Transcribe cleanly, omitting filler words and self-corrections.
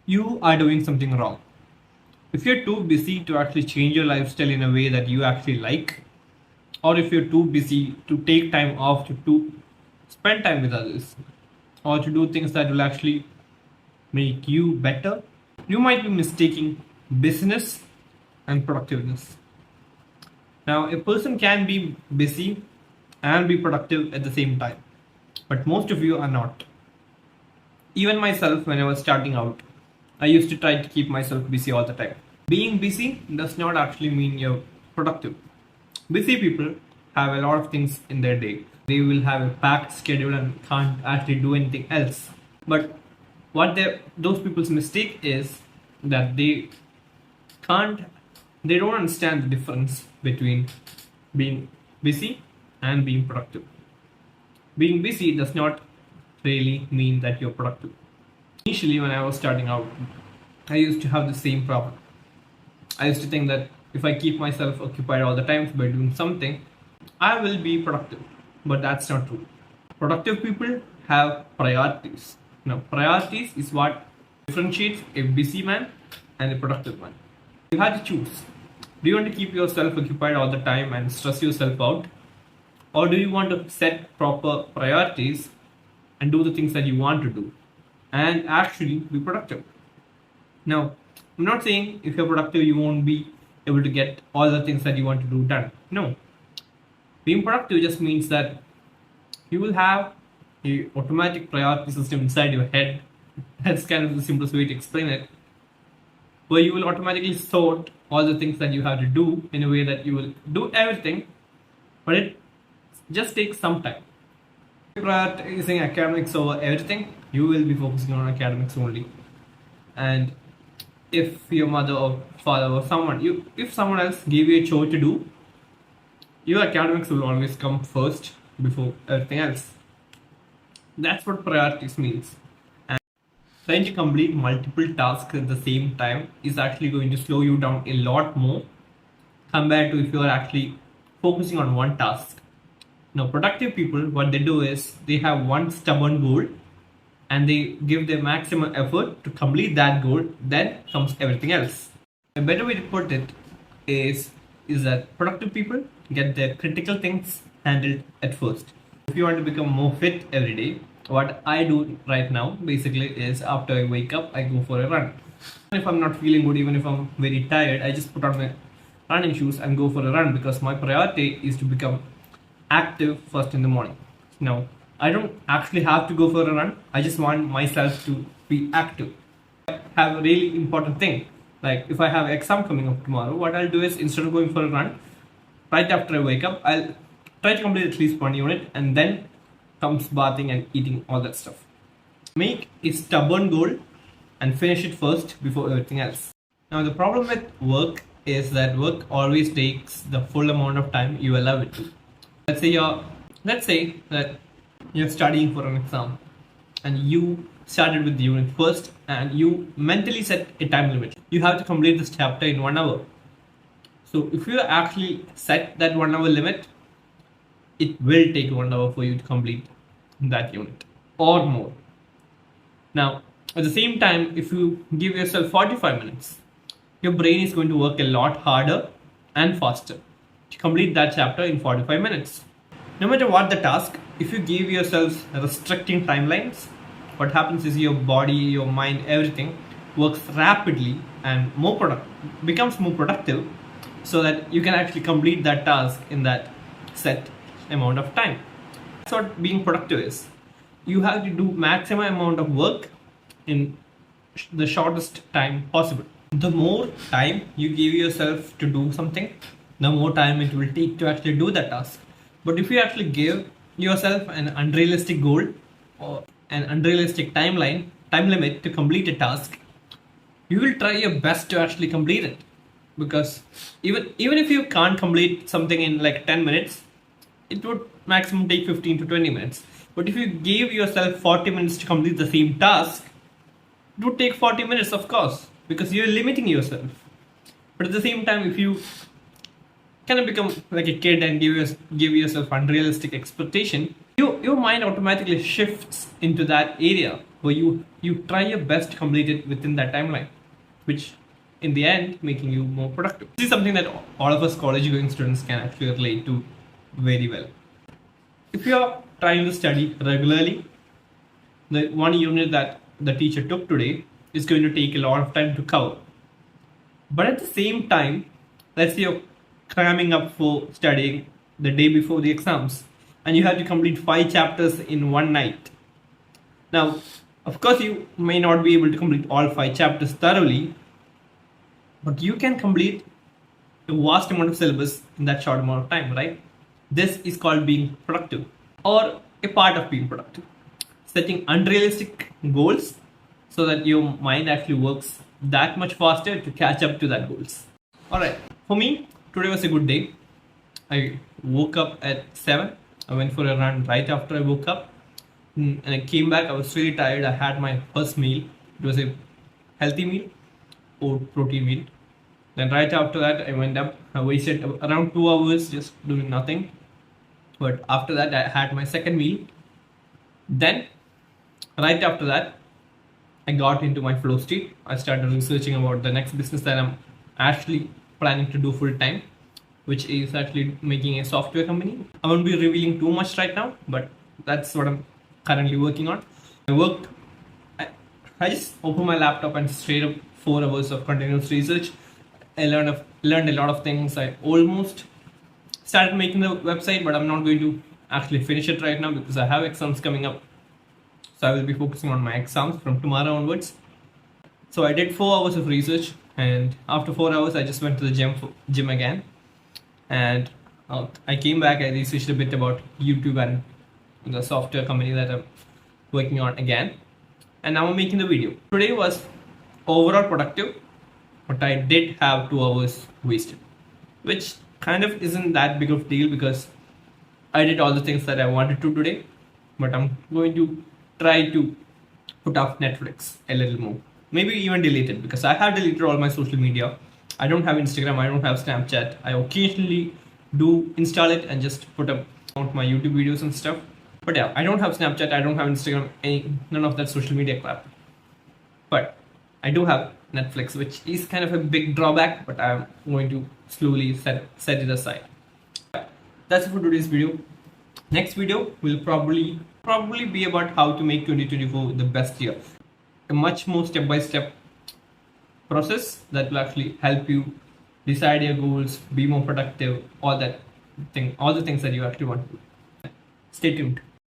you are doing something wrong. If you're too busy to actually change your lifestyle in a way that you actually like, or if you're too busy to take time off to spend time with others, or to do things that will actually make you better, you might be mistaking business and productiveness. Now, a person can be busy and be productive at the same time, but most of you are not. Even myself, when I was starting out, I used to try to keep myself busy all the time. Being busy does not actually mean you're productive. Busy people have a lot of things in their day. They will have a packed schedule and can't actually do anything else. But what those people's mistake is that can't they don't understand the difference between being busy and being productive. Being busy does not really mean that you're productive. Initially, when I was starting out, I used to have the same problem. I used to think that if I keep myself occupied all the time by doing something, I will be productive. But that's not true. Productive people have priorities. Now, priorities is what differentiates a busy man and a productive man. You have to choose. Do you want to keep yourself occupied all the time and stress yourself out? Or do you want to set proper priorities and do the things that you want to do and actually be productive? Now, I'm not saying if you're productive, you won't be able to get all the things that you want to do done. No. Being productive just means that you will have a automatic priority system inside your head. That's kind of the simplest way to explain it. Where you will automatically sort all the things that you have to do in a way that you will do everything, but it just takes some time. Prioritizing academics over everything, you will be focusing on academics only. And if your mother or father or if someone else gave you a chore to do, your academics will always come first before everything else. That's what priorities means. And trying to complete multiple tasks at the same time is actually going to slow you down a lot more compared to if you are actually focusing on one task. Now, productive people, what they do is they have one stubborn goal and they give their maximum effort to complete that goal. Then comes everything else. A better way to put it is that productive people get their critical things handled at first. If you want to become more fit every day, what I do right now basically is after I wake up, I go for a run. If I'm not feeling good, even if I'm very tired, I just put on my running shoes and go for a run because my priority is to become active first in the morning. Now, I don't actually have to go for a run. I just want myself to be active. I have a really important thing. Like if I have exam coming up tomorrow, what I'll do is instead of going for a run, right after I wake up, I'll try to complete at least 1 unit and then comes bathing and eating all that stuff. Make a stubborn goal and finish it first before everything else. Now the problem with work is that work always takes the full amount of time you allow it to. Let's say that you're studying for an exam and you started with the unit first and you mentally set a time limit. You have to complete this chapter in 1 hour. So if you actually set that 1 hour limit, it will take 1 hour for you to complete that unit or more. Now, at the same time, if you give yourself 45 minutes, your brain is going to work a lot harder and faster to complete that chapter in 45 minutes. No matter what the task, if you give yourselves restricting timelines, what happens is your body, your mind, everything works rapidly and becomes more productive so that you can actually complete that task in that set amount of time. That's what being productive is. You have to do maximum amount of work in the shortest time possible. The more time you give yourself to do something, the more time it will take to actually do that task. But if you actually give yourself an unrealistic goal or an unrealistic time limit to complete a task, you will try your best to actually complete it. Because even if you can't complete something in like 10 minutes, it would maximum take 15 to 20 minutes. But if you gave yourself 40 minutes to complete the same task, it would take 40 minutes, of course, because you're limiting yourself. But at the same time, if you kind of become like a kid and give yourself unrealistic expectation, you your mind automatically shifts into that area where you try your best to complete it within that timeline, which in the end making you more productive. This is something that all of us college going students can actually relate to very well. If you are trying to study regularly, the one unit that the teacher took today is going to take a lot of time to cover. But at the same time, let's say you're cramming up for studying the day before the exams and you have to complete 5 chapters in one night. Now, of course, you may not be able to complete all 5 chapters thoroughly, but you can complete a vast amount of syllabus in that short amount of time, right? This is called being productive, or a part of being productive. Setting unrealistic goals so that your mind actually works that much faster to catch up to that goals. Alright, for me, today was a good day. I woke up at 7. I went for a run right after I woke up. And I came back, I was really tired. I had my first meal. It was a healthy meal or protein meal. Then right after that, I went up. I wasted around 2 hours just doing nothing. But after that, I had my second meal. Then, right after that, I got into my flow state. I started researching about the next business that I'm actually planning to do full time, which is actually making a software company. I won't be revealing too much right now, but that's what I'm currently working on. I just opened my laptop and straight up 4 hours of continuous research. I learned a lot of things. I almost started making the website, but I'm not going to actually finish it right now because I have exams coming up. So I will be focusing on my exams from tomorrow onwards. So I did 4 hours of research, and after 4 hours, I just went to the gym again. And I came back. I researched a bit about YouTube and the software company that I'm working on again. And now I'm making the video. Today was overall productive, but I did have 2 hours wasted, which kind of isn't that big of a deal because I did all the things that I wanted to today. But I'm going to try to put off Netflix a little more. Maybe even delete it because I have deleted all my social media. I don't have Instagram, I don't have Snapchat. I occasionally do install it and just put up my YouTube videos and stuff. But yeah, I don't have Snapchat, I don't have Instagram, none of that social media crap. But I do have Netflix, which is kind of a big drawback, but I'm going to slowly set it aside. That's it for today's video. Next video will probably be about how to make 2024 the best year. A much more step-by-step process that will actually help you decide your goals, be more productive, all the things that you actually want to do. Stay tuned.